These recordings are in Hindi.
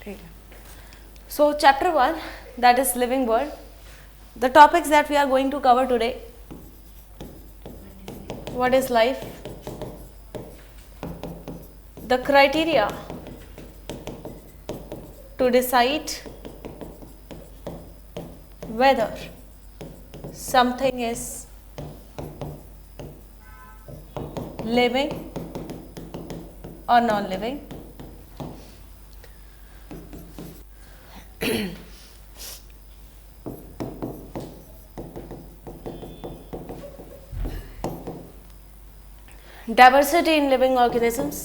ठीक है. So chapter 1, that is living world. The topics that we are going to cover today: what is life, the criteria to decide whether something is living or non-living, diversity in living organisms,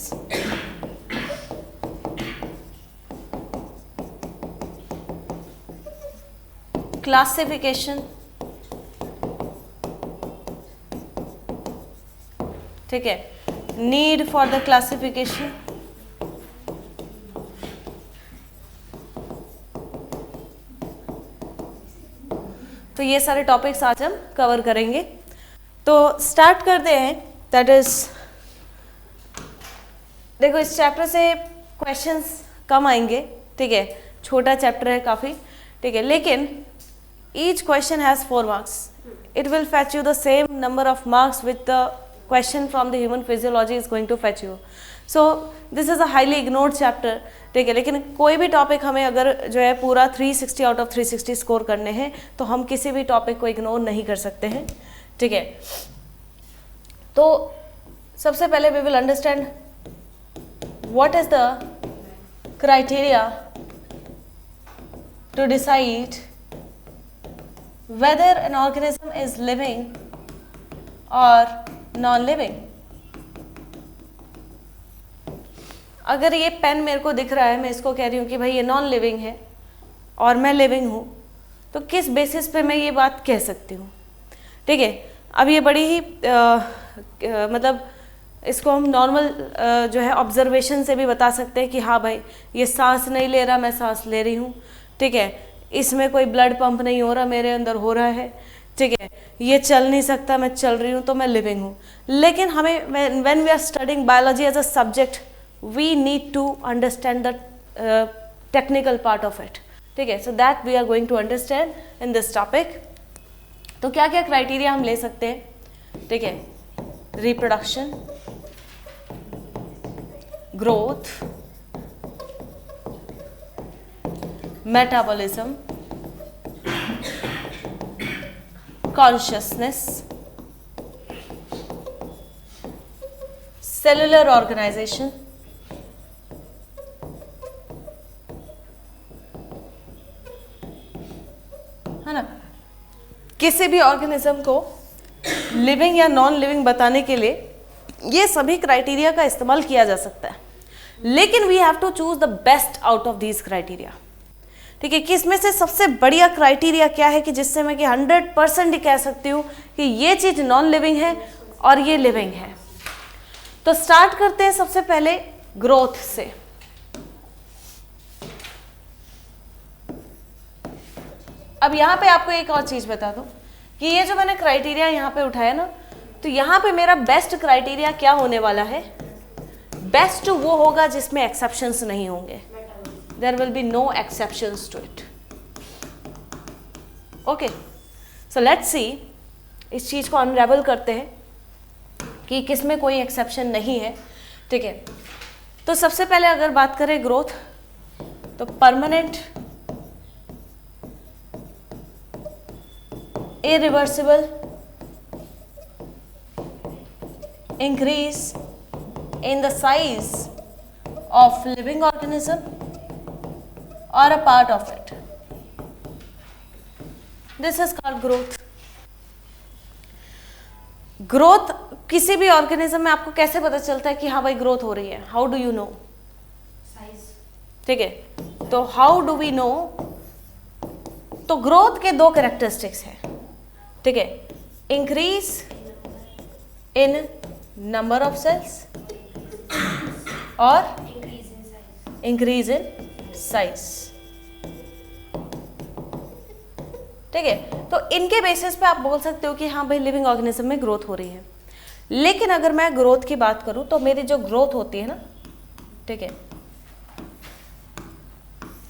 classification, ठीक है, need for the classification, तो ये सारे टॉपिक्स आज हम कवर करेंगे. तो स्टार्ट करते हैं. दैट इज, देखो इस चैप्टर से क्वेश्चंस कम आएंगे, ठीक है, छोटा चैप्टर है काफ़ी, ठीक है, लेकिन each question has 4 marks. It will fetch you the same number of marks with the question from the human physiology is going to fetch you. So this is a highly ignored chapter, ठीक है, लेकिन कोई भी टॉपिक हमें अगर जो है पूरा 360 आउट ऑफ 360 स्कोर करने हैं तो हम किसी भी टॉपिक को इग्नोर नहीं कर सकते हैं, ठीक है. तो सबसे पहले we will understand what is the criteria to decide whether an organism is living or non-living. अगर ये पेन मेरे को दिख रहा है, मैं इसको कह रही हूँ कि भाई ये नॉन लिविंग है और मैं लिविंग हूँ, तो किस बेसिस पे मैं ये बात कह सकती हूँ, ठीक है. अब ये बड़ी ही मतलब इसको हम नॉर्मल जो है ऑब्जर्वेशन से भी बता सकते हैं कि हाँ भाई ये सांस नहीं ले रहा, मैं सांस ले रही हूँ, ठीक है, इसमें कोई ब्लड पंप नहीं हो रहा, मेरे अंदर हो रहा है, ठीक है, ये चल नहीं सकता, मैं चल रही हूँ, तो मैं लिविंग हूँ. लेकिन हमें when we are studying biology as a subject we need to understand the technical part of it, ठीक है. So that we are going to understand in this topic. तो क्या क्या क्राइटेरिया हम ले सकते हैं, ठीक है. Reproduction, growth, metabolism, consciousness, cellular organisation, है ना. किसी भी ऑर्गेनिज्म को लिविंग या नॉन लिविंग बताने के लिए ये सभी क्राइटेरिया का इस्तेमाल किया जा सकता है, लेकिन we have to choose the best out of these criteria, ठीक है. कि इसमें से सबसे बढ़िया क्राइटेरिया क्या है कि जिससे मैं कि 100% ही कह सकती हूँ कि ये चीज नॉन लिविंग है और ये लिविंग है. तो स्टार्ट करते हैं सबसे पहले ग्रोथ से. अब यहाँ पे आपको एक और चीज बता दूं कि ये जो मैंने क्राइटेरिया यहाँ पे उठाया ना, तो यहाँ पे मेरा बेस्ट क्राइटेरिया क्या होने वाला है. बेस्ट वो होगा जिसमें एक्सेप्शंस नहीं होंगे. There will be no exceptions to it. Okay, so let's see. इस चीज को अनरेवल करते हैं कि किसमें कोई एक्सेप्शन नहीं है, ठीक है. तो सबसे पहले अगर बात करें ग्रोथ, तो permanent, irreversible, increase in the size of living organism or a part of it. This is called growth. Growth किसी भी ऑर्गेनिज्म में आपको कैसे पता चलता है कि हाँ भाई ग्रोथ हो रही है? How do you know? Size, ठीक है. तो हाउ डू वी नो? तो ग्रोथ के 2 कैरेक्टरिस्टिक्स हैं, ठीक है. Increase in number of cells और इंक्रीज इन साइज, ठीक है. तो इनके बेसिस पे आप बोल सकते हो कि हाँ भाई लिविंग ऑर्गेनिज्म में ग्रोथ हो रही है. लेकिन अगर मैं ग्रोथ की बात करूं तो मेरी जो ग्रोथ होती है ना, ठीक है,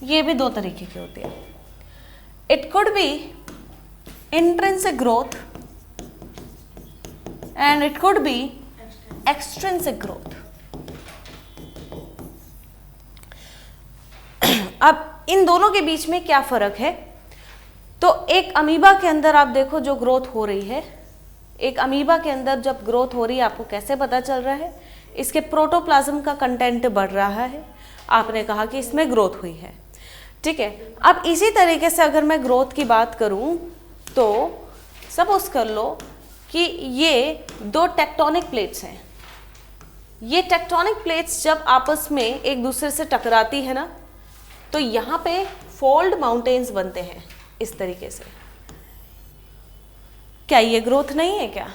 ये भी दो तरीके की होती है. It could be intrinsic growth and it could be extrinsic growth. अब इन दोनों के बीच में क्या फर्क है? तो एक अमीबा के अंदर आप देखो जो ग्रोथ हो रही है, एक अमीबा के अंदर जब ग्रोथ हो रही है आपको कैसे पता चल रहा है? इसके प्रोटोप्लाज्म का कंटेंट बढ़ रहा है, आपने कहा कि इसमें ग्रोथ हुई है. ठीक है. अब इसी तरीके से अगर मैं ग्रोथ की बात करूं तो सपोज कर लो कि ये दो टेक्टोनिक प्लेट्स हैं. ये टेक्टोनिक प्लेट्स जब आपस में एक दूसरे से टकराती है ना, तो यहाँ पे फोल्ड माउंटेन्स बनते हैं इस तरीके से. क्या ये ग्रोथ नहीं है क्या?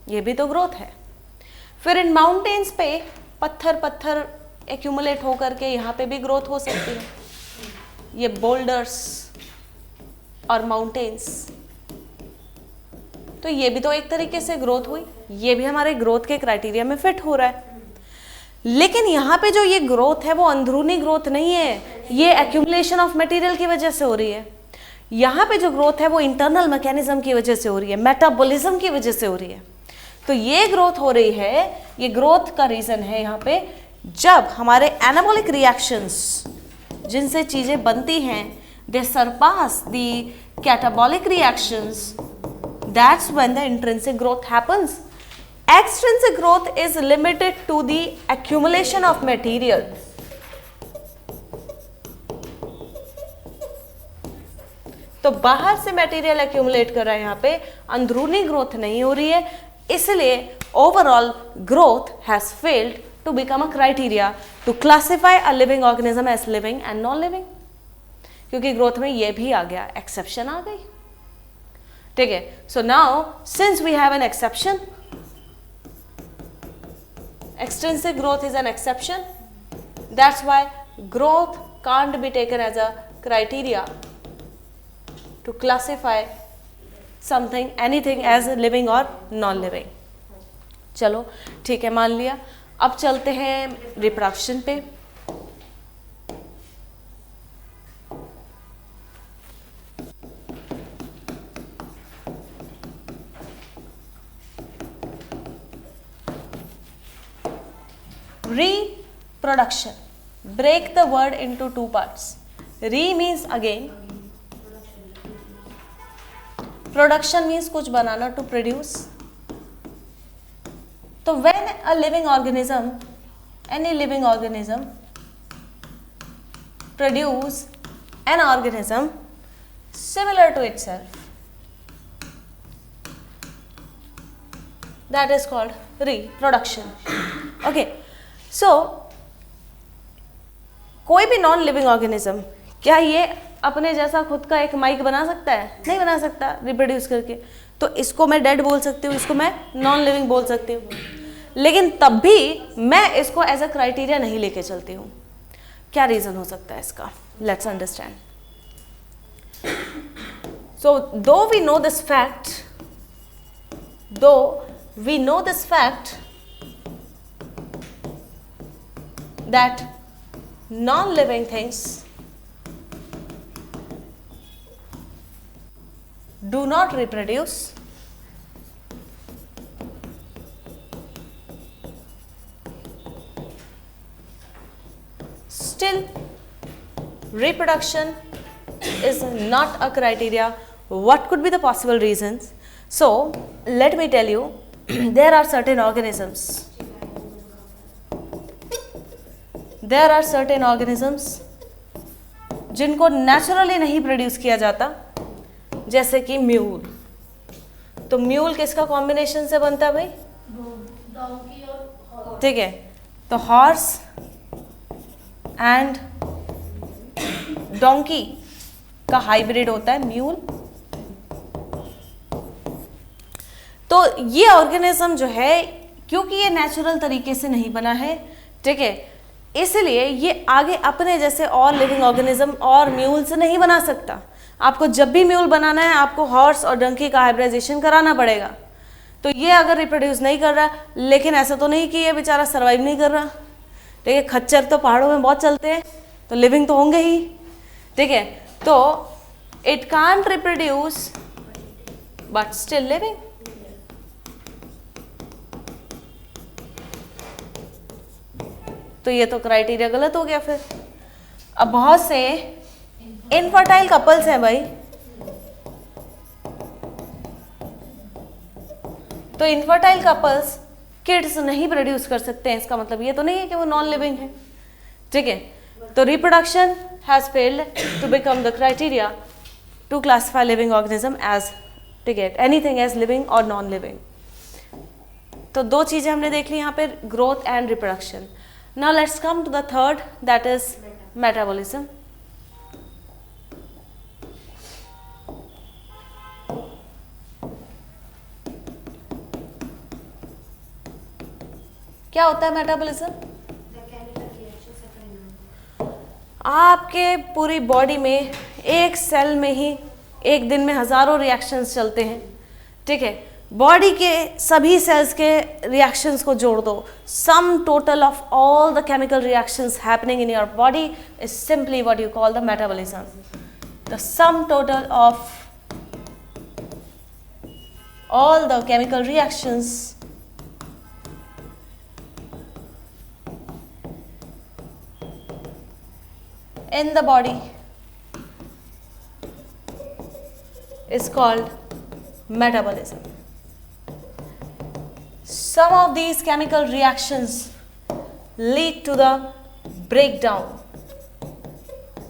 ये भी तो ग्रोथ है. फिर इन माउंटेन्स पे पत्थर पत्थर एक्यूमुलेट होकर के यहाँ पे भी ग्रोथ हो सकती है. ये बोल्डर्स और माउंटेन्स, तो ये भी तो एक तरीके से ग्रोथ हुई. ये भी हमारे ग्रोथ के क्राइटेरिया में फिट हो रहा है. लेकिन यहाँ पे जो ये ग्रोथ है वो अंदरूनी ग्रोथ नहीं है, ये एक्यूमुलेशन ऑफ मटेरियल की वजह से हो रही है. यहाँ पे जो ग्रोथ है वो इंटरनल मैकेनिज्म की वजह से हो रही है, मेटाबॉलिज्म की वजह से हो रही है. तो ये ग्रोथ हो रही है, ये ग्रोथ का रीजन है यहाँ पे जब हमारे एनाबॉलिक रिएक्शंस जिनसे चीजें बनती हैं they surpass the catabolic reactions, that's when the intrinsic growth happens. Extrinsic growth is limited to the accumulation of material. तो बाहर से मटेरियल एक्यूमुलेट कर रहा है, यहाँ पे अंदरूनी ग्रोथ नहीं हो रही है. इसलिए overall growth has failed to become a criteria to classify a living organism as living and non living. क्योंकि ग्रोथ में ये भी आ गया, एक्सेप्शन आ गई. ठीक है. So now since we have an exception, extrinsic growth is an exception, that's why growth can't be taken as a criteria to classify something, anything as living or non living. चलो ठीक है, मान लिया. अब चलते हैं रिप्रोडक्शन पे. Reproduction. Break the word into two parts. Re means again. Production means कुछ बनाना, to produce. तो when a living organism, any living organism produce an organism similar to itself, that is called reproduction. Okay. So, कोई भी नॉन लिविंग ऑर्गेनिज्म क्या ये अपने जैसा खुद का एक माइक बना सकता है? नहीं बना सकता रिप्रोड्यूस करके. तो इसको मैं डेड बोल सकती हूँ, इसको मैं नॉन लिविंग बोल सकती हूँ, लेकिन तब भी मैं इसको एज अ क्राइटेरिया नहीं लेके चलती हूँ. क्या रीज़न हो सकता है इसका? Let's understand. So do we know this fact that non-living things do not reproduce, still reproduction is not a criteria. What could be the possible reasons? So let me tell you, there are certain organisms जिनको नेचुरली नहीं प्रोड्यूस किया जाता, जैसे कि म्यूल. तो म्यूल किसका कॉम्बिनेशन से बनता है भाई? डोंकी और. ठीक है. तो हॉर्स एंड डोंकी का हाइब्रिड होता है म्यूल. तो ये ऑर्गेनिज्म जो है, क्योंकि ये नेचुरल तरीके से नहीं बना है, ठीक है, इसलिए ये आगे अपने जैसे और लिविंग ऑर्गेनिज्म और म्यूल से नहीं बना सकता. आपको जब भी म्यूल बनाना है आपको हॉर्स और डंकी का हाइब्रिडाइजेशन कराना पड़ेगा. तो ये अगर रिप्रोड्यूस नहीं कर रहा, लेकिन ऐसा तो नहीं कि ये बेचारा सर्वाइव नहीं कर रहा. देखिए खच्चर तो पहाड़ों में बहुत चलते हैं, तो लिविंग तो होंगे ही. ठीक है, तो it can't reproduce but still living. तो ये तो क्राइटेरिया गलत हो गया फिर। अब बहुत से इनफर्टाइल कपल्स हैं भाई, तो इनफर्टाइल कपल्स किड्स नहीं प्रोड्यूस कर सकते हैं, इसका मतलब ये तो नहीं है कि वो नॉन लिविंग है। ठीक है, तो reproduction has failed to become the criteria to classify living organism as, ठीक है, एनीथिंग एज लिविंग और नॉन लिविंग। तो दो चीजें हमने देख ली यहाँ पे, growth and reproduction. Now let's come to the third, that is metabolism. क्या होता है मेटाबॉलिज्म? आपके पूरी बॉडी में एक सेल में ही एक दिन में हजारों रिएक्शंस चलते हैं। ठीक है, बॉडी के सभी सेल्स के रिएक्शंस को जोड़ दो, sum total of all the chemical reactions happening in your body is simply what you call the metabolism. The sum total of all the chemical reactions in the body is called metabolism. Some of these chemical reactions lead to the breakdown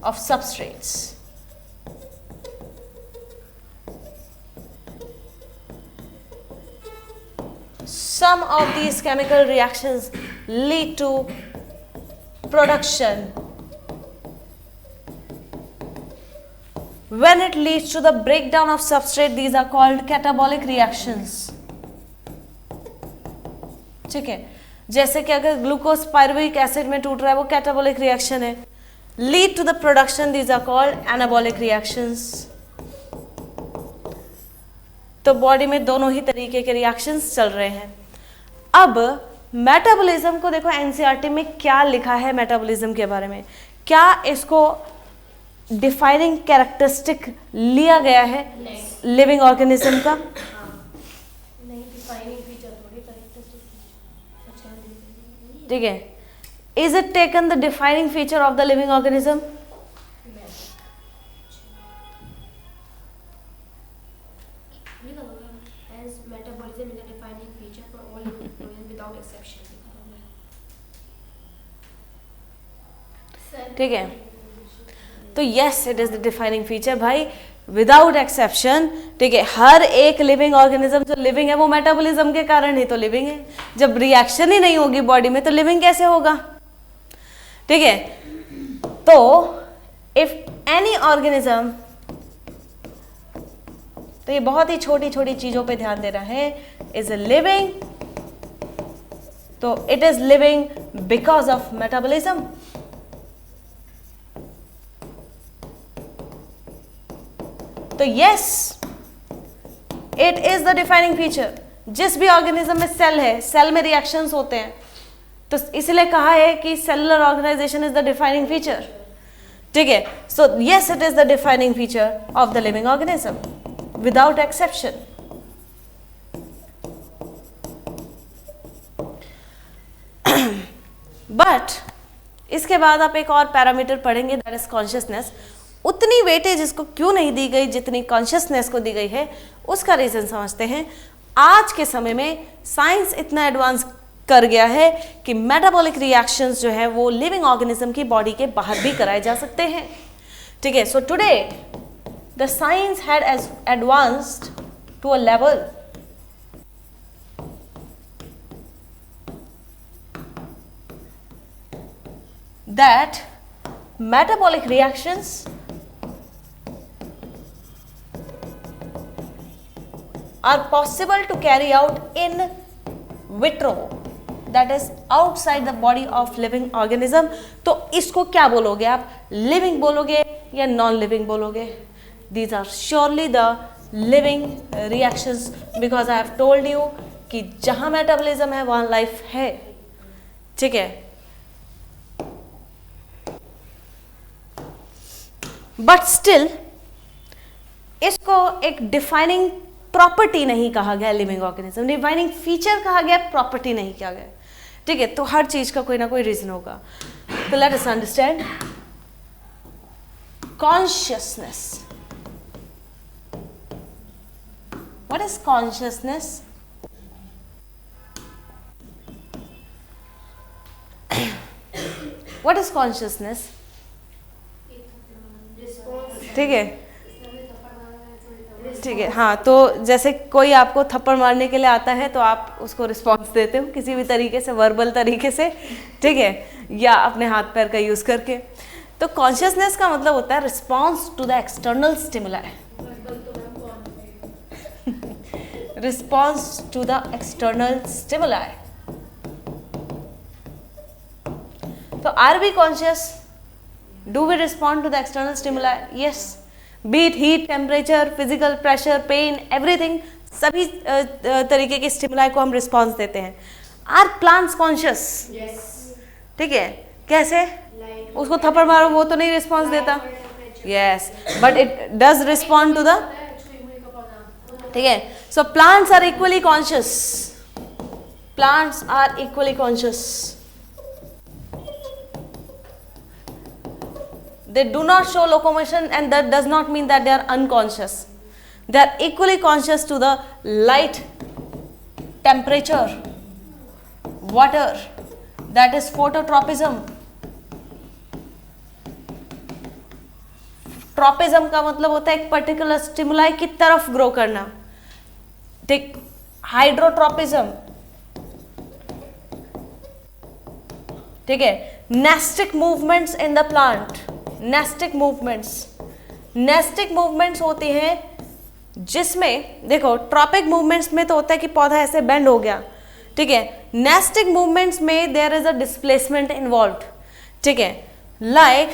of substrates. Some of these chemical reactions lead to production. When it leads to the breakdown of substrate, these are called catabolic reactions. ठीक है, जैसे कि अगर ग्लूकोज पायरुविक एसिड में टूट रहा है, वो कैटाबोलिक रिएक्शन है। Lead to the production, these are called anabolic reactions. तो बॉडी में दोनों ही तरीके के रिएक्शंस चल रहे हैं। अब मेटाबॉलिज्म को देखो, एनसीईआरटी में क्या लिखा है मेटाबॉलिज्म के बारे में, क्या इसको डिफाइनिंग कैरेक्टरिस्टिक लिया गया है लिविंग ऑर्गेनिज्म का? ठीक है, is it taken the defining feature of the living organism? ठीक है, तो yes it is the defining feature भाई, विदाउट एक्सेप्शन। ठीक है, हर एक लिविंग ऑर्गेनिज्म जो लिविंग है वो मेटाबॉलिज्म के कारण ही तो लिविंग है। जब रिएक्शन ही नहीं होगी बॉडी में तो लिविंग कैसे होगा? ठीक है, तो इफ एनी ऑर्गेनिज्म, तो ये बहुत ही छोटी छोटी चीजों पे ध्यान दे रहा है, इज लिविंग, तो it is living because of metabolism. तो yes it is the defining feature. जिस भी ऑर्गेनिज्म में सेल है, सेल में रिएक्शंस होते हैं, तो इसलिए कहा है कि cellular organisation is the defining feature. ठीक है, so yes it is the defining feature of the living organism without exception. But इसके बाद आप एक और पैरामीटर पढ़ेंगे, दैट इज कॉन्शियसनेस। उतनी वेटेज इसको क्यों नहीं दी गई जितनी कॉन्शियसनेस को दी गई है, उसका रीजन समझते हैं। आज के समय में साइंस इतना एडवांस कर गया है कि मेटाबॉलिक रिएक्शंस जो है वो लिविंग ऑर्गेनिज्म की बॉडी के बाहर भी कराए जा सकते हैं। ठीक है, so today the science had advanced to a level that metabolic reactions are possible to carry out in vitro, that is outside the body of living organism। तो इसको क्या बोलोगे आप, लिविंग बोलोगे या नॉन लिविंग बोलोगे? These are surely the living reactions because I have told you कि जहां मेटाबॉलिज्म है वहां लाइफ है। ठीक है, बट स्टिल इसको एक डिफाइनिंग प्रॉपर्टी नहीं कहा गया लिविंग ऑर्गेनिज्म, डिफाइनिंग फीचर कहा गया, प्रॉपर्टी नहीं कहा गया। ठीक है, तो हर चीज का कोई ना कोई रीजन होगा। तो let us understand consciousness. What is consciousness? What is consciousness? ठीक है, ठीक है, हाँ, तो जैसे कोई आपको थप्पड़ मारने के लिए आता है तो आप उसको रिस्पॉन्स देते हो किसी भी तरीके से, वर्बल तरीके से, ठीक है, या अपने हाथ पैर का यूज करके। तो कॉन्शियसनेस का मतलब होता है response to the external stimuli, response to the external stimuli. तो are we conscious? Do we respond to the external stimuli? Yes, beat heat, temperature, physical pressure, pain, everything, सभी तरीके के स्टिमुलाई को हम रिस्पॉन्स देते हैं। Are plants conscious? ठीक है, कैसे? उसको थप्पड़ मारो वो तो नहीं रिस्पॉन्स देता, yes, but it does respond to the, ठीक है। So plants are equally conscious, plants are equally conscious. They do not show locomotion, and that does not mean that they are unconscious. They are equally conscious to the light, temperature, water, that is phototropism. Tropism का मतलब होता है एक पर्टिकुलर स्टिमुलाई की तरफ ग्रो करना, ठीक। हाइड्रोट्रोपिज्म, ठीक है। Nastic movements in the plant, nastic movements, nastic movements होती हैं जिसमें देखो ट्रॉपिक मूवमेंट्स में तो होता है कि पौधा ऐसे बेंड हो गया, ठीक है। नेस्टिक मूवमेंट्स में there is a displacement involved, ठीक है, like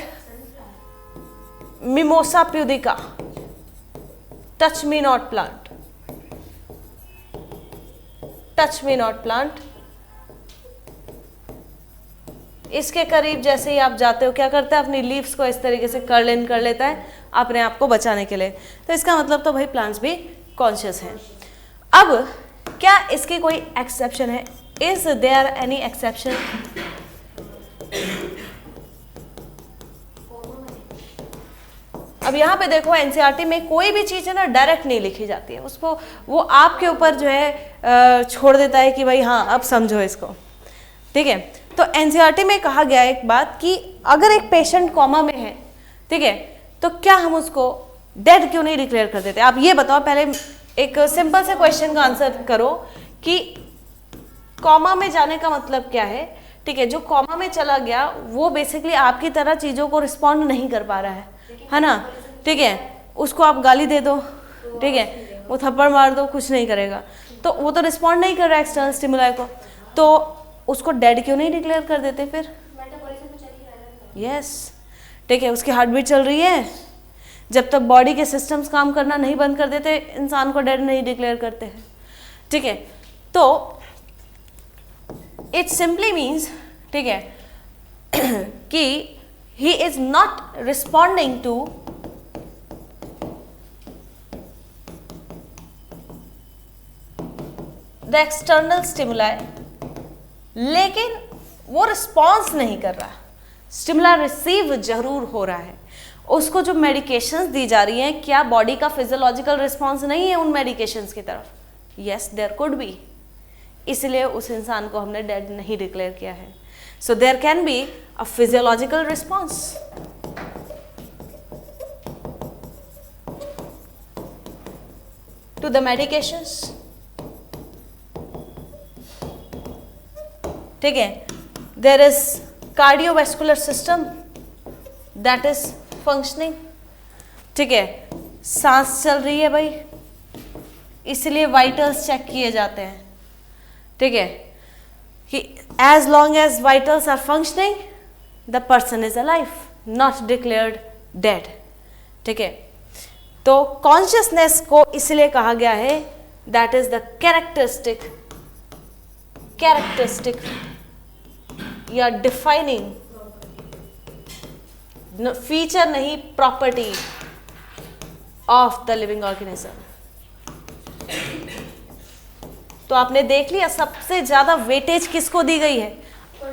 mimosa pudica, touch me not plant, touch me not plant. इसके करीब जैसे ही आप जाते हो क्या करता है, अपनी लीव्स को इस तरीके से कर्ल कर लेता है अपने आप को बचाने के लिए। तो इसका मतलब तो भाई प्लांट्स भी कॉन्शियस हैं। अब क्या इसकी कोई एक्सेप्शन है? Is there any exception? अब यहाँ पे देखो एनसीईआरटी में कोई भी चीज़ है ना डायरेक्ट नहीं लिखी जाती है, उसको वो आपके ऊपर जो है छोड़ देता है कि भाई हाँ अब समझो इसको, ठीक है। तो एनसीईआरटी में कहा गया एक बात कि अगर एक पेशेंट कोमा में है, ठीक है, तो क्या हम उसको डेड क्यों नहीं डिक्लेयर कर देते? आप ये बताओ, पहले एक सिंपल से क्वेश्चन का आंसर करो कि कोमा में जाने का मतलब क्या है, ठीक है। जो कोमा में चला गया वो बेसिकली आपकी तरह चीज़ों को रिस्पॉन्ड नहीं कर पा रहा है ना, ठीक है। उसको आप गाली दे दो, ठीक है, वो थप्पड़ मार दो, कुछ नहीं करेगा, तो वो तो रिस्पॉन्ड नहीं कर रहा है एक्सटर्नल स्टिमुलाई को, तो उसको डेड क्यों नहीं डिक्लेयर कर देते फिर? यस, ठीक है, उसकी हार्ट बीट चल रही है, जब तक बॉडी के सिस्टम्स काम करना नहीं बंद कर देते इंसान को डेड नहीं डिक्लेयर करते हैं, ठीक है। तो इट सिंपली मीन्स, ठीक है, कि he is not responding to the external stimuli, लेकिन वो रिस्पॉन्स नहीं कर रहा, स्टिमुला रिसीव जरूर हो रहा है। उसको जो मेडिकेशंस दी जा रही हैं, क्या बॉडी का फिजियोलॉजिकल रिस्पॉन्स नहीं है उन मेडिकेशंस की तरफ? यस, देयर कुड बी, इसलिए उस इंसान को हमने डेड नहीं डिक्लेयर किया है। So there can be a physiological response. To the medications, ठीक है। There is cardiovascular system that is functioning, ठीक है, सांस चल रही है भाई, इसलिए वाइटल्स चेक किए जाते हैं, ठीक है, कि as long as vitals are functioning the person is alive, not declared dead, ठीक है। तो कॉन्शियसनेस को इसलिए कहा गया है दैट इज द कैरेक्टरिस्टिक या डिफाइनिंग फीचर नहीं, property of the living organism. तो आपने देख लिया सबसे ज्यादा वेटेज किसको दी गई है।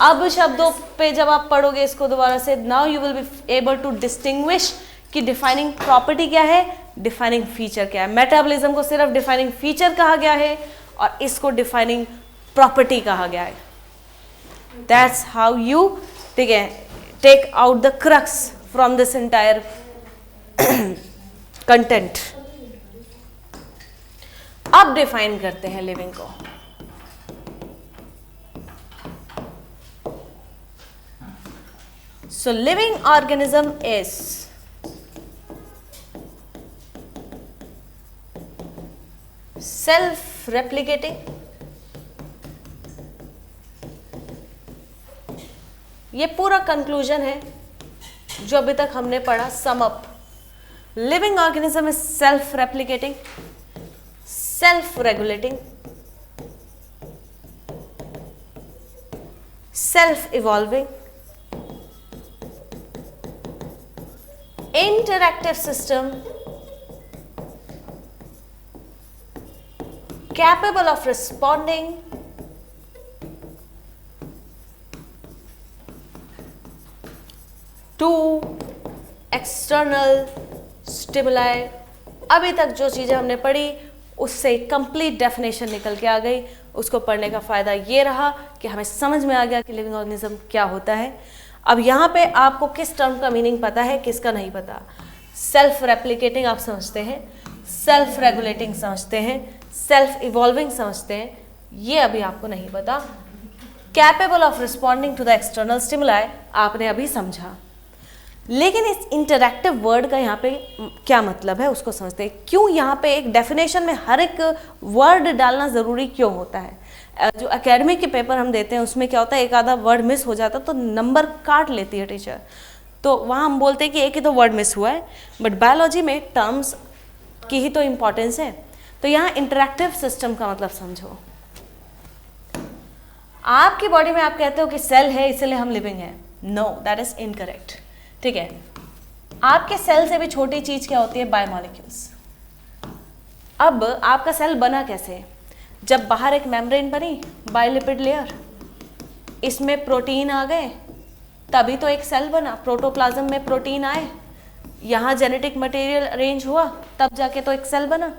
अब शब्दों पे जब आप पढ़ोगे इसको दोबारा से, now you will be able to distinguish कि डिफाइनिंग प्रॉपर्टी क्या है, डिफाइनिंग फीचर क्या है। मेटाबॉलिज्म को सिर्फ डिफाइनिंग फीचर कहा गया है और इसको डिफाइनिंग प्रॉपर्टी कहा गया है। दैट्स हाउ यू, ठीक है, take out the crux from this entire content. अब डिफाइन करते हैं लिविंग को। So living organism is self replicating, ये पूरा कंक्लूजन है जो अभी तक हमने पढ़ा। Sum up, living organism is self replicating, self regulating, self evolving, interactive system, capable of responding to external stimuli। अभी तक जो चीज़ें हमने पढ़ी उससे कंप्लीट डेफिनेशन निकल के आ गई। उसको पढ़ने का फ़ायदा ये रहा कि हमें समझ में आ गया कि लिविंग ऑर्गेनिज्म क्या होता है। अब यहाँ पे आपको किस टर्म का मीनिंग पता है, किसका नहीं पता। सेल्फ रेप्लिकेटिंग आप समझते हैं, सेल्फ रेगुलेटिंग समझते हैं, सेल्फ इवॉल्विंग समझते हैं, ये अभी आपको नहीं पता। Capable of responding to the external stimuli आपने अभी समझा, लेकिन इस इंटरैक्टिव वर्ड का यहाँ पे क्या मतलब है उसको समझते हैं। क्यों यहाँ पे एक डेफिनेशन में हर एक वर्ड डालना ज़रूरी क्यों होता है। जो एकेडमिक के पेपर हम देते हैं उसमें क्या होता है, एक आधा वर्ड मिस हो जाता तो नंबर काट लेती है टीचर, तो वहाँ हम बोलते हैं कि एक ही तो वर्ड मिस हुआ है, बट बायोलॉजी में टर्म्स की ही तो इम्पोर्टेंस है। तो यहाँ इंटरैक्टिव सिस्टम का मतलब समझो। आपकी बॉडी में आप कहते हो कि सेल है इसलिए हम लिविंग है, नो, दैट इज इनकरेक्ट। ठीक है, आपके सेल से भी छोटी चीज क्या होती है, बायोमॉलिक्यूल्स। अब आपका सेल बना कैसे, जब बाहर एक मेम्ब्रेन बनी, बायोलिपिड लेयर, इसमें प्रोटीन आ गए तभी तो एक सेल बना। प्रोटोप्लाज्म में प्रोटीन आए, यहाँ जेनेटिक मटेरियल अरेंज हुआ, तब जाके तो एक सेल बना।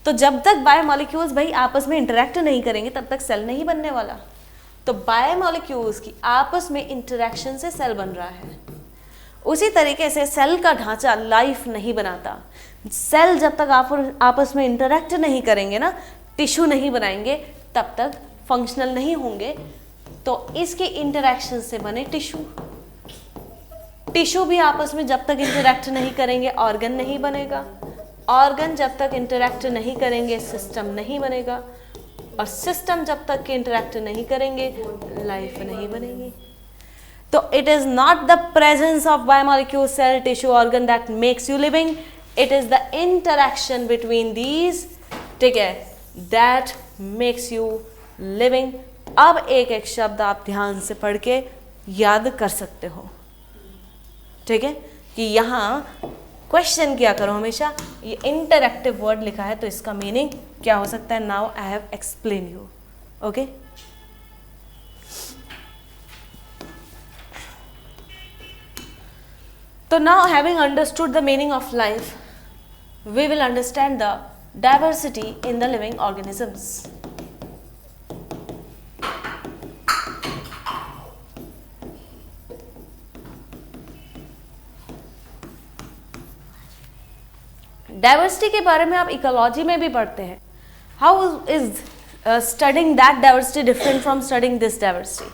तो जब तक बायोमॉलिक्यूल्स भाई आपस में इंटरेक्ट नहीं करेंगे तब तक सेल नहीं बनने वाला। तो बायोमॉलिक्यूल्स की आपस में इंटरेक्शन से सेल बन रहा है। उसी तरीके से सेल का ढांचा लाइफ नहीं बनाता। सेल जब तक आपस में इंटरेक्ट नहीं करेंगे ना, टिश्यू नहीं बनाएंगे, तब तक फंक्शनल नहीं होंगे। तो इसके इंटरेक्शन से बने टिश्यू। टिश्यू भी आपस में जब तक इंटरेक्ट नहीं करेंगे ऑर्गन नहीं बनेगा। ऑर्गन जब तक इंटरेक्ट नहीं करेंगे सिस्टम नहीं बनेगा, और सिस्टम जब तक इंटरेक्ट नहीं करेंगे लाइफ नहीं बनेगी। तो it is not the presence of biomolecule, cell, tissue, organ that makes you living, it is the interaction between these, ठीक है, दैट मेक्स यू लिविंग। अब एक एक शब्द आप ध्यान से पढ़ के याद कर सकते हो, ठीक है, कि यहाँ क्वेश्चन क्या करो हमेशा, ये इंटरैक्टिव वर्ड लिखा है तो इसका मीनिंग क्या हो सकता है। Now I have explain you, okay. तो now having understood the meaning of life, we will understand the diversity in the living organisms. Diversity के बारे में आप इकोलॉजी में भी पढ़ते हैं। How is studying that diversity different from studying this diversity.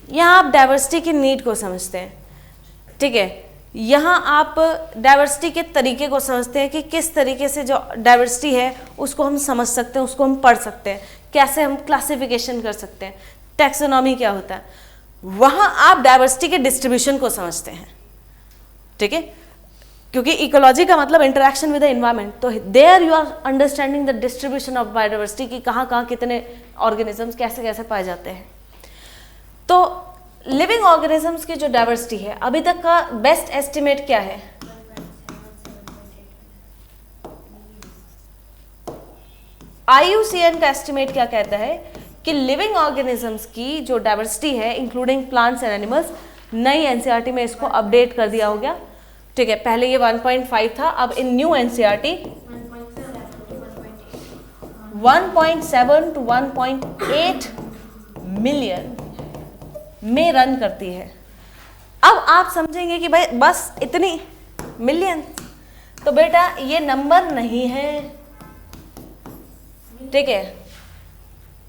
यहाँ आप डाइवर्सिटी की नीड को समझते हैं, ठीक है। यहाँ आप डाइवर्सिटी के तरीके को समझते हैं कि किस तरीके से जो डाइवर्सिटी है उसको हम समझ सकते हैं, उसको हम पढ़ सकते हैं, कैसे हम क्लासिफिकेशन कर सकते हैं, टैक्सोनॉमी क्या होता है। वहाँ आप डाइवर्सिटी के डिस्ट्रीब्यूशन को समझते हैं, ठीक है, क्योंकि इकोलॉजी का मतलब इंटरेक्शन विद द एनवायरनमेंट। तो there you are understanding the distribution of biodiversity की कहाँ कहाँ कितने ऑर्गेनिजम्स कैसे कैसे पाए जाते हैं। तो लिविंग ऑर्गेनिजम्स की जो डाइवर्सिटी है अभी तक का बेस्ट एस्टिमेट क्या है? IUCN का एस्टिमेट क्या कहता है कि लिविंग ऑर्गेनिजम्स की जो डाइवर्सिटी है इंक्लूडिंग प्लांट्स एंड एनिमल्स, नई एनसीईआरटी में इसको अपडेट कर दिया हो गया, ठीक है। पहले ये 1.5 था, अब इन न्यू एनसीईआरटी 1.7 to 1.8 मिलियन में रन करती है। अब आप समझेंगे कि भाई बस इतनी मिलियन, तो बेटा ये नंबर नहीं है, ठीक है।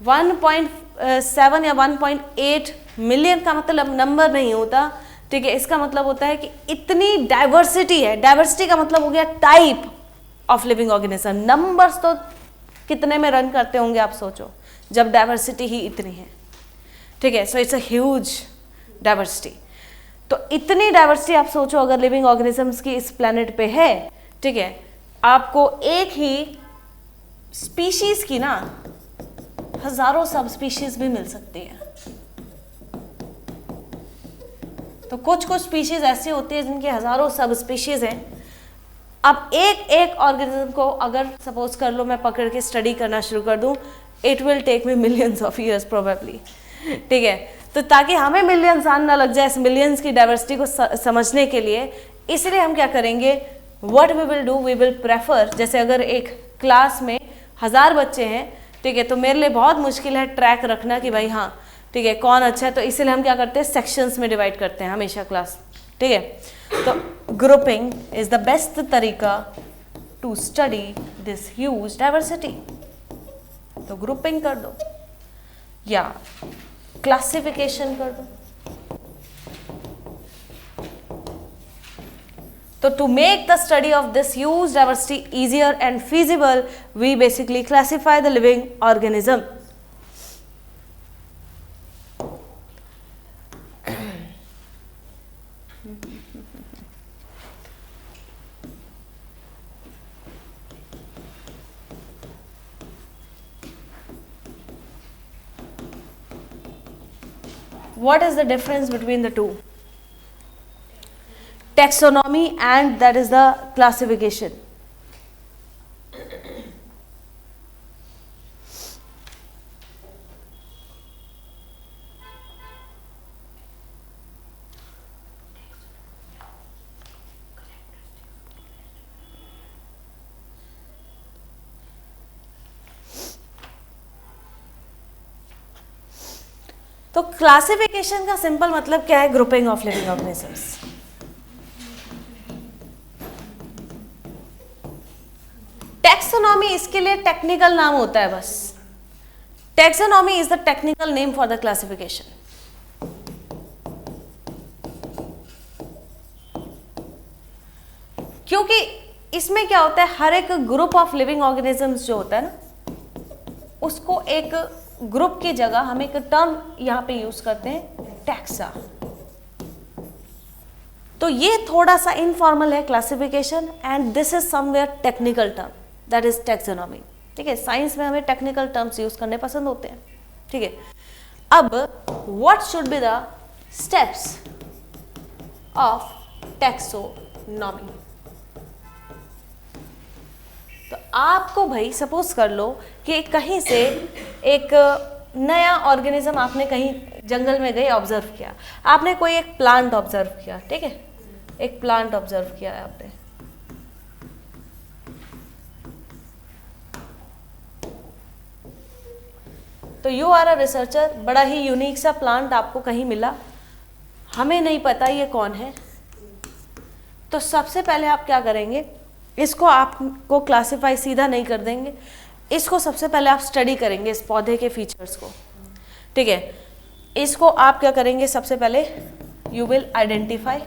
1.7 या 1.8 मिलियन का मतलब नंबर नहीं होता, ठीक है। इसका मतलब होता है कि इतनी डाइवर्सिटी है। डाइवर्सिटी का मतलब हो गया type of living organism. Numbers तो कितने में रन करते होंगे आप सोचो, जब डाइवर्सिटी ही इतनी है, ठीक है। So it's a huge diversity. तो इतनी डाइवर्सिटी आप सोचो अगर लिविंग ऑर्गेनिजम्स की इस प्लेनेट पे है, ठीक है, आपको एक ही स्पीशीज की ना हजारों सब स्पीशीज भी मिल सकती है। तो कुछ कुछ स्पीशीज ऐसी होती है जिनकी हजारों सब स्पीशीज हैं। अब एक एक ऑर्गेनिज्म को अगर सपोज कर लो मैं पकड़ के स्टडी करना शुरू कर दूं, it will take me millions of years probably, ठीक है। तो ताकि हमें मिलियंस आन ना लग जाए इस मिलियंस की डाइवर्सिटी को समझने के लिए, इसलिए हम क्या करेंगे, what we will do, we will prefer, जैसे अगर एक क्लास में 1000 बच्चे हैं, ठीक है, तो मेरे लिए बहुत मुश्किल है ट्रैक रखना कि भाई हाँ ठीक है कौन अच्छा है, तो इसीलिए हम क्या करते हैं सेक्शंस में डिवाइड करते हैं हमेशा क्लास, ठीक है। तो ग्रुपिंग इज द बेस्ट तरीका to study this huge diversity. तो ग्रुपिंग कर दो या क्लासिफिकेशन कर दो। So to make the study of this huge diversity easier and feasible, we basically classify the living organism. What is the difference between the two? Taxonomy and that is the classification. तो क्लासिफिकेशन का सिंपल मतलब क्या है, grouping of living organisms. Taxonomy इसके लिए टेक्निकल नाम होता है बस। Taxonomy is the technical name for the classification. क्योंकि इसमें क्या होता है, हर एक ग्रुप ऑफ लिविंग ऑर्गेनिजम्स जो होता है ना, उसको एक ग्रुप की जगह हम एक टर्म यहां पे यूज करते हैं, टैक्सा। तो ये थोड़ा सा इनफॉर्मल है classification, and this is somewhere technical term, that is taxonomy, ठीक है। साइंस में हमें टेक्निकल टर्म्स यूज करने पसंद होते हैं, ठीक है। अब what should be the steps of taxonomy. तो आपको भाई सपोज कर लो कि कहीं से एक नया ऑर्गेनिज्म आपने कहीं जंगल में गए ऑब्जर्व किया, आपने कोई एक प्लांट ऑब्जर्व किया, ठीक है, एक प्लांट ऑब्जर्व किया है आपने। तो यू आर अ रिसर्चर, बड़ा ही यूनिक सा प्लांट आपको कहीं मिला, हमें नहीं पता ये कौन है। तो सबसे पहले आप क्या करेंगे, इसको आपको क्लासिफाई सीधा नहीं कर देंगे, इसको सबसे पहले आप स्टडी करेंगे इस पौधे के फीचर्स को, ठीक है। इसको आप क्या करेंगे, सबसे पहले यू विल आइडेंटिफाई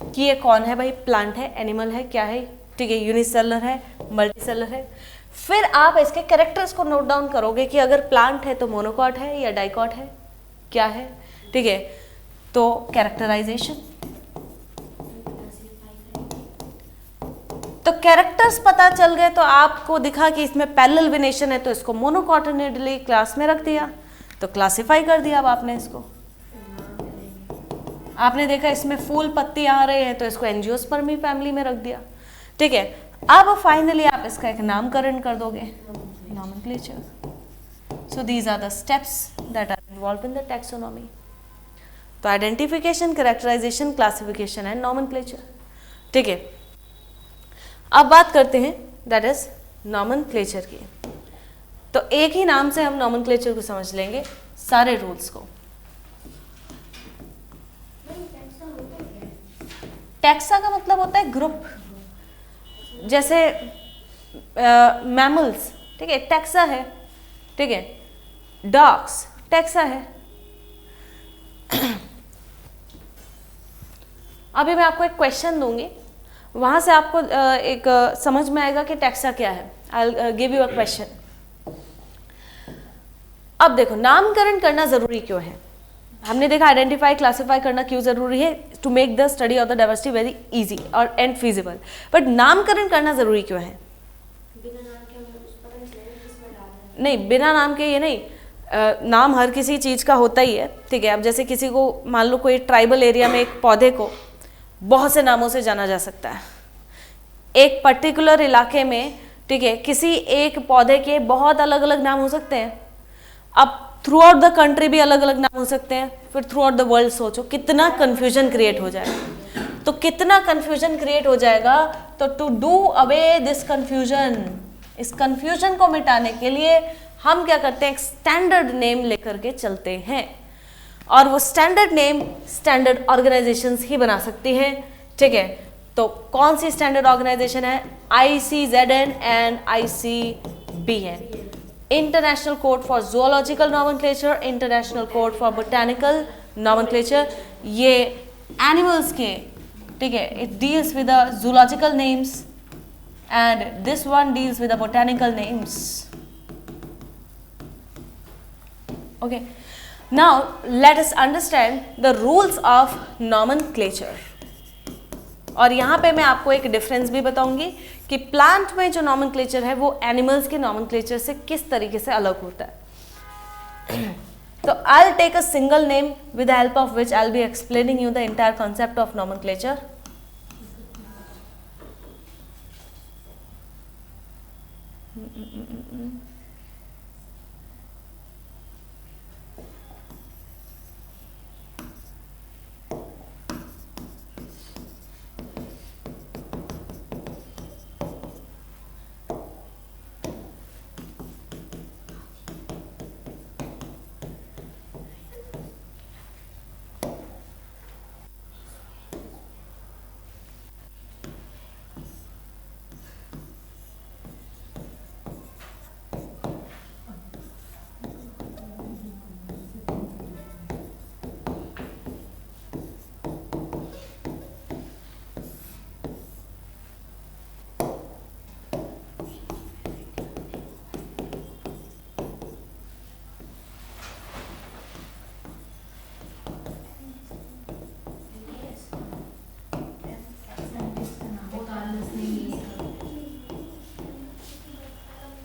कि ये कौन है भाई, प्लांट है, एनिमल है, क्या है, ठीक है, यूनिसेलुलर है, मल्टीसेलुलर है। फिर आप इसके कैरेक्टर्स को नोट डाउन करोगे कि अगर प्लांट है तो मोनोकॉट है या डाइकॉट है, क्या है, ठीक है। तो कैरेक्टराइजेशन, तो कैरेक्टर्स पता चल गए तो आपको दिखा कि इसमें पैरेलल वेनेशन है, तो इसको मोनोकॉटिनिडली क्लास में रख दिया। तो क्लासिफाई कर दिया अब आपने इसको, आपने देखा इसमें फूल पत्ती आ रहे हैं तो इसको एंजियोस्पर्मी फैमिली में रख दिया, ठीक है। अब फाइनली आप इसका एक नामकरण कर दोगे, nomenclature. So these are the steps that are involve in the taxonomy. तो identification, characterisation, classification and nomenclature, ठीक है। अब बात करते हैं दैट इज नॉमेनक्लेचर की। तो एक ही नाम से हम नॉमेनक्लेचर को समझ लेंगे, सारे रूल्स को। टैक्सा का मतलब होता है ग्रुप, जैसे मैमल्स, ठीक है, टैक्सा है, ठीक है, डॉग्स टैक्सा है। अभी मैं आपको एक क्वेश्चन दूंगी, वहां से आपको एक समझ में आएगा कि टैक्सा क्या है। I will give you a question. अब देखो, नामकरण करना जरूरी क्यों है? हमने देखा आइडेंटिफाई, क्लासिफाई करना क्यों जरूरी है, to make the study of the diversity very easy और एंड फीजिबल। बट नामकरण करना जरूरी क्यों है? बिना नाम के हमें कुछ पता नहीं चलेगा किसमें डालना है। नहीं, बिना नाम के ये नहीं, नाम हर किसी चीज़ का होता ही है, ठीक है। अब जैसे किसी को मान लो कोई ट्राइबल एरिया में एक पौधे को बहुत से नामों से जाना जा सकता है, एक पर्टिकुलर इलाके में, ठीक है, किसी एक पौधे के बहुत अलग अलग नाम हो सकते हैं। अब थ्रू आउट द कंट्री भी अलग अलग नाम हो सकते हैं, फिर थ्रू आउट द वर्ल्ड सोचो कितना कन्फ्यूजन क्रिएट हो जाएगा। तो कितना कन्फ्यूजन क्रिएट हो जाएगा, तो to do away this confusion, इस कन्फ्यूजन को मिटाने के लिए हम क्या करते हैं, एक स्टैंडर्ड नेम लेकर के चलते हैं, और वो स्टैंडर्ड नेम स्टैंडर्ड ऑर्गेनाइजेशंस ही बना सकती हैं, ठीक है। तो कौन सी स्टैंडर्ड ऑर्गेनाइजेशन है? ICZN and ICBN, international code for zoological nomenclature, international code for botanical nomenclature. ये एनिमल्स के, ठीक है, it deals with the zoological names and this one deals with the botanical names. Okay, now let us understand the rules of nomenclature। और यहाँ पे मैं आपको एक डिफरेंस भी बताऊंगी कि प्लांट में जो नॉमेनक्लेचर है वो एनिमल्स के नॉमेनक्लेचर से किस तरीके से अलग होता है। तो I'll take a single name with the help of which I'll be explaining you the entire concept of nomenclature।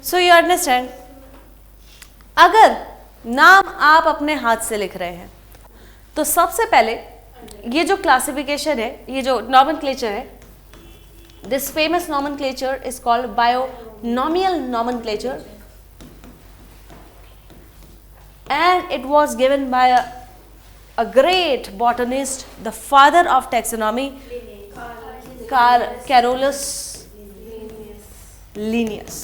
So you understand, अगर नाम आप अपने हाथ से लिख रहे हैं तो सबसे पहले ये जो क्लासिफिकेशन है, ये जो नॉमेनक्लेचर है, this famous nomenclature is called binomial nomenclature and it was given by a great botanist, the father of taxonomy, Carolus Linnaeus।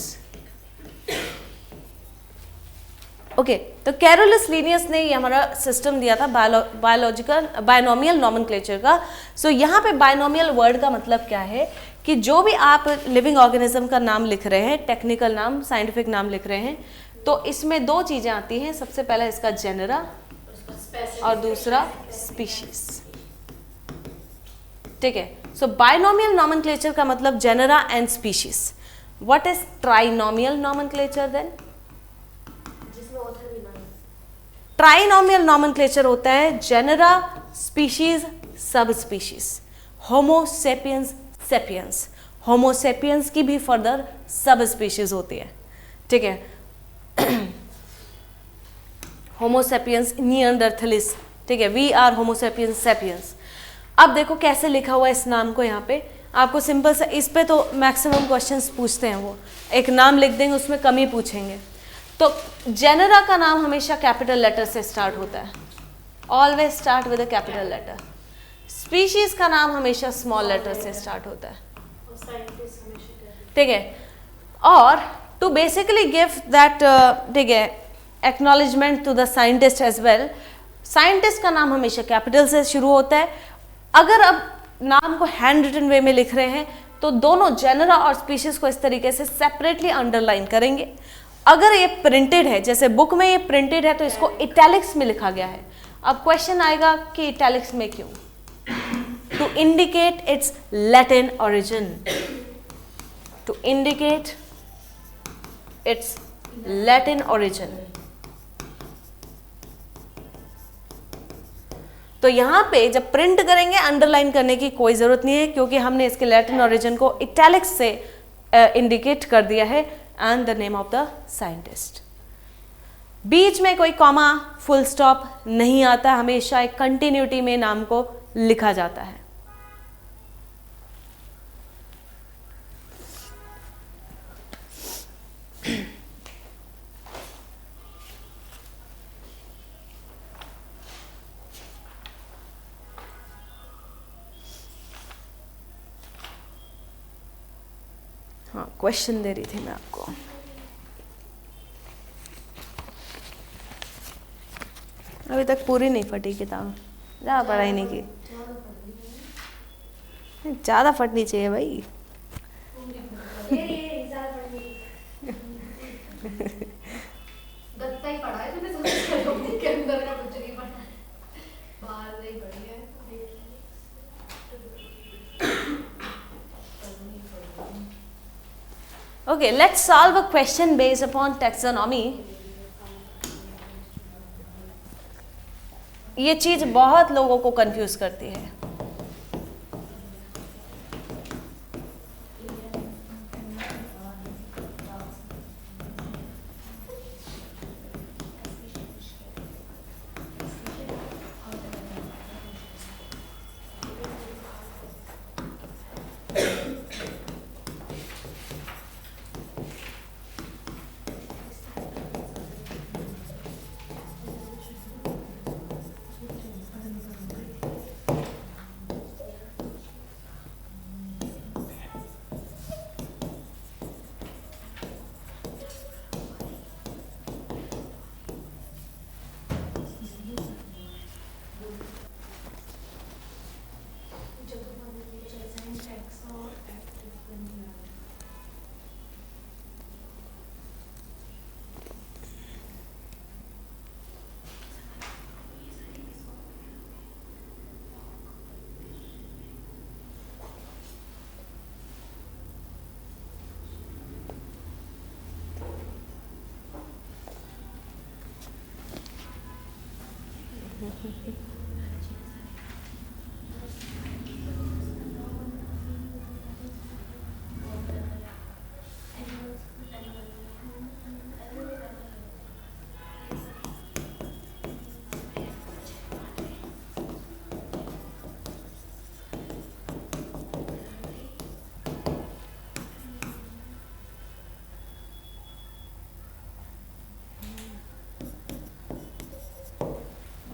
Okay, तो कैरोलस लीनियस ने ये हमारा सिस्टम दिया था बायोलॉजिकल बायोनॉमियल नॉमेनक्लेचर का। सो यहाँ पे बायोनॉमियल वर्ड का मतलब क्या है कि जो भी आप लिविंग ऑर्गेनिज्म का नाम लिख रहे हैं, टेक्निकल नाम, साइंटिफिक नाम लिख रहे हैं, तो इसमें दो चीज़ें आती हैं। सबसे पहला इसका जेनरा और दूसरा स्पीशीज, ठीक है। सो बायोनॉमियल नॉमेनक्लेचर का मतलब genera and species. What is trinomial nomenclature then? Trinomial nomenclature होता है genera, species, sub species, homo sapiens, sapiens. Homo sapiens की भी फर्दर सब स्पीशीज होती है, ठीक है। होमोसेपियंस नियंडरथलिस, ठीक है, वी आर होमोसेपियंस सेपियंस। अब देखो कैसे लिखा हुआ है इस नाम को, यहाँ पे आपको सिंपल सा, इस पे तो मैक्सिमम क्वेश्चंस पूछते हैं, वो एक नाम लिख देंगे उसमें कम ही पूछेंगे। तो जेनरा का नाम हमेशा कैपिटल लेटर से स्टार्ट होता है, always start with a capital letter. Species का नाम हमेशा स्मॉल लेटर से स्टार्ट होता है, ठीक है। और टू बेसिकली गिव दैट, ठीक है, acknowledgement to the scientist as well, scientist का नाम हमेशा कैपिटल से शुरू होता है। अगर अब नाम को हैंड रिटन वे में लिख रहे हैं तो दोनों जेनरा और स्पीशीज को इस तरीके से सेपरेटली अंडरलाइन करेंगे। अगर ये प्रिंटेड है, जैसे बुक में ये प्रिंटेड है, तो इसको इटैलिक्स में लिखा गया है। अब क्वेश्चन आएगा कि इटैलिक्स में क्यों? To indicate its Latin origin, to indicate its Latin origin. तो यहाँ पे जब प्रिंट करेंगे अंडरलाइन करने की कोई ज़रूरत नहीं है, क्योंकि हमने इसके लैटिन ओरिजिन को इटैलिक्स से इंडिकेट कर दिया है, and the name of the scientist. बीच में कोई कॉमा फुल स्टॉप नहीं आता, हमेशा एक कंटिन्यूटी में नाम को लिखा जाता है। हाँ, क्वेश्चन दे रही थी मैं आपको। अभी तक पूरी नहीं फटी किताब, ज़्यादा पढ़ाई नहीं की। ज़्यादा फटनी चाहिए भाई। गत्ता ही पढ़ा है तूने, समझ के अंदर का कुछ नहीं पढ़ा, बाहर नहीं पढ़ी है। Okay, let's solve a question based upon taxonomy. ये चीज बहुत लोगों को कंफ्यूज करती है।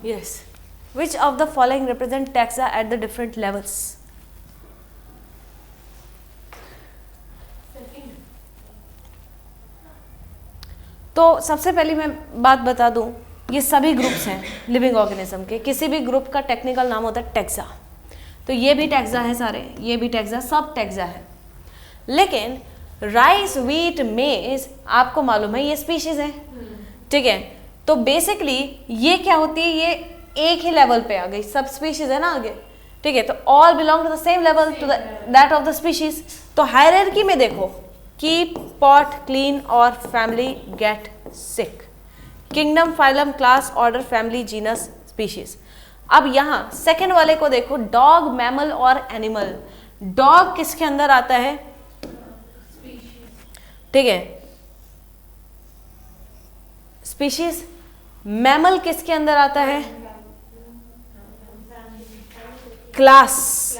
Yes. Which of the following represent taxa at the different levels? तो सबसे पहले मैं बात बता दूं, ये सभी ग्रुप्स हैं लिविंग ऑर्गेनिज्म के। किसी भी ग्रुप का टेक्निकल नाम होता है टैक्सा। तो ये भी टैक्सा है सारे, ये भी टैक्सा, सब टैक्सा है। लेकिन राइस, व्हीट, मेज आपको मालूम है ये स्पीशीज है, ठीक है। तो बेसिकली ये क्या होती है, ये एक ही लेवल पे आ गई, सब स्पीशीज है ना आगे, ठीक है। तो all belong to the same level, to that of the species. तो हायरार्की में देखो, कीप, पॉट, क्लीन और family, get, sick, kingdom, phylum, class, order, family, genus, species. अब यहाँ सेकेंड वाले को देखो, डॉग, मैमल और एनिमल। डॉग किसके अंदर आता है, ठीक है, स्पीशीज। मैमल किसके अंदर आता है? क्लास,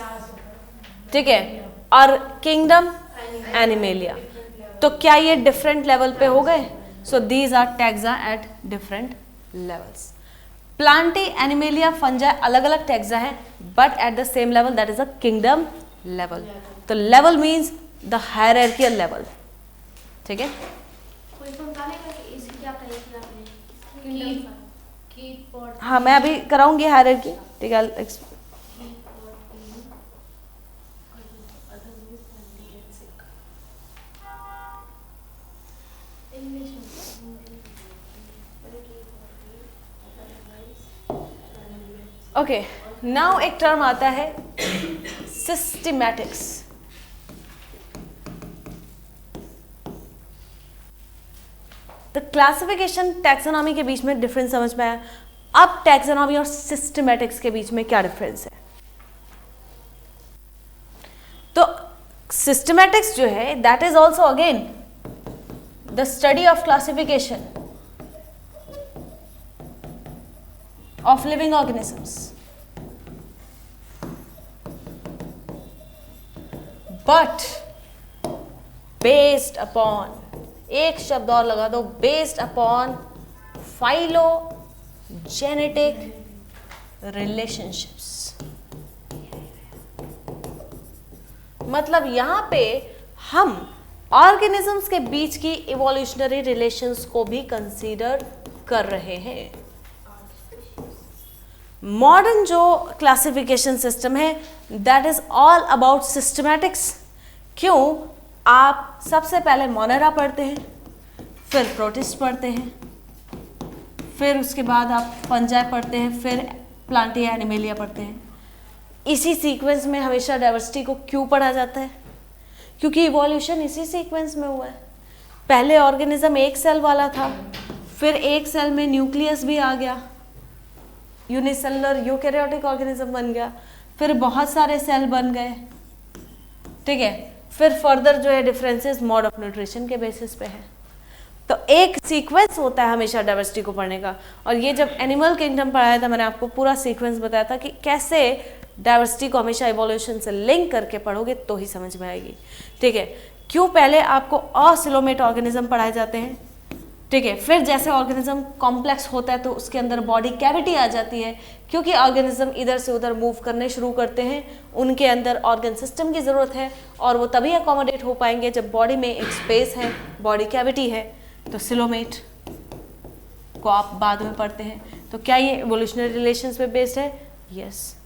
ठीक है, और किंगडम एनिमेलिया। तो क्या ये डिफरेंट लेवल पे हो गए? So these are taxa at different levels. Plantae, animalia, fungi अलग अलग टैक्सा है but at the same level, that is a kingdom level. तो level means the hierarchical level, ठीक है। कोई समझाने का कि इसकी क्या कही थी आपने? कीप और हाँ मैं अभी कराऊंगी हायरार्की, ठीक है। ओके, नाउ एक टर्म आता है सिस्टेमैटिक्स। तो क्लासिफिकेशन टैक्सोनॉमी के बीच में डिफरेंस समझ में आया। अब टैक्सोनॉमी और सिस्टेमैटिक्स के बीच में क्या डिफरेंस है? तो सिस्टेमैटिक्स जो है that is also again the study of classification of living organisms, but based upon, एक शब्द और लगा दो, based upon phylogenetic relationships। मतलब यहां पे हम ऑर्गेनिजम्स के बीच की इवोल्यूशनरी रिलेशंस को भी कंसीडर कर रहे हैं। मॉडर्न जो क्लासिफिकेशन सिस्टम है that is all about systematics. क्यों? आप सबसे पहले मोनेरा पढ़ते हैं, फिर प्रोटिस्ट पढ़ते हैं, फिर उसके बाद आप फंजाई पढ़ते हैं, फिर प्लांटिया एनिमेलिया पढ़ते हैं। इसी सीक्वेंस में हमेशा डाइवर्सिटी को क्यों पढ़ा जाता है? क्योंकि इवोल्यूशन इसी सीक्वेंस में हुआ है। पहले ऑर्गेनिज्म एक सेल वाला था, फिर एक सेल में न्यूक्लियस भी आ गया, यूनिसेलुलर यूकैरियोटिक ऑर्गेनिज्म बन गया, फिर बहुत सारे सेल बन गए, ठीक है। फिर फर्दर जो है डिफरेंसेस मोड ऑफ न्यूट्रिशन के बेसिस पे है। तो एक सीक्वेंस होता है हमेशा डाइवर्सिटी को पढ़ने का। और ये जब एनिमल किंगडम पढ़ाया था मैंने आपको पूरा सीक्वेंस बताया था कि कैसे डाइवर्सिटी को हमेशा इवोल्यूशन से लिंक करके पढ़ोगे तो ही समझ में आएगी, ठीक है। क्यों? पहले आपको असिलोमेट ऑर्गेनिज्म पढ़ाए जाते हैं, ठीक है। फिर जैसे ऑर्गेनिज्म कॉम्प्लेक्स होता है तो उसके अंदर बॉडी कैविटी आ जाती है, क्योंकि ऑर्गेनिज्म इधर से उधर मूव करने शुरू करते हैं, उनके अंदर ऑर्गन सिस्टम की ज़रूरत है और वो तभी अकोमोडेट हो पाएंगे जब बॉडी में एक स्पेस है, बॉडी कैविटी है। तो सिलोमेट को आप बाद में पढ़ते हैं। तो क्या ये इवोल्यूशनरी रिलेशंस पे बेस्ड है? यस,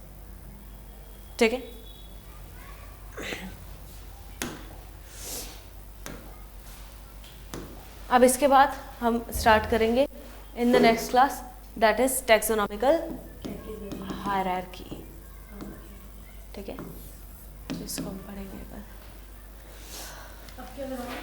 ठीक है। अब इसके बाद हम स्टार्ट करेंगे in the next class that is taxonomical hierarchy, ठीक है। इसको हम पढ़ेंगे। अब क्या लगाऊं?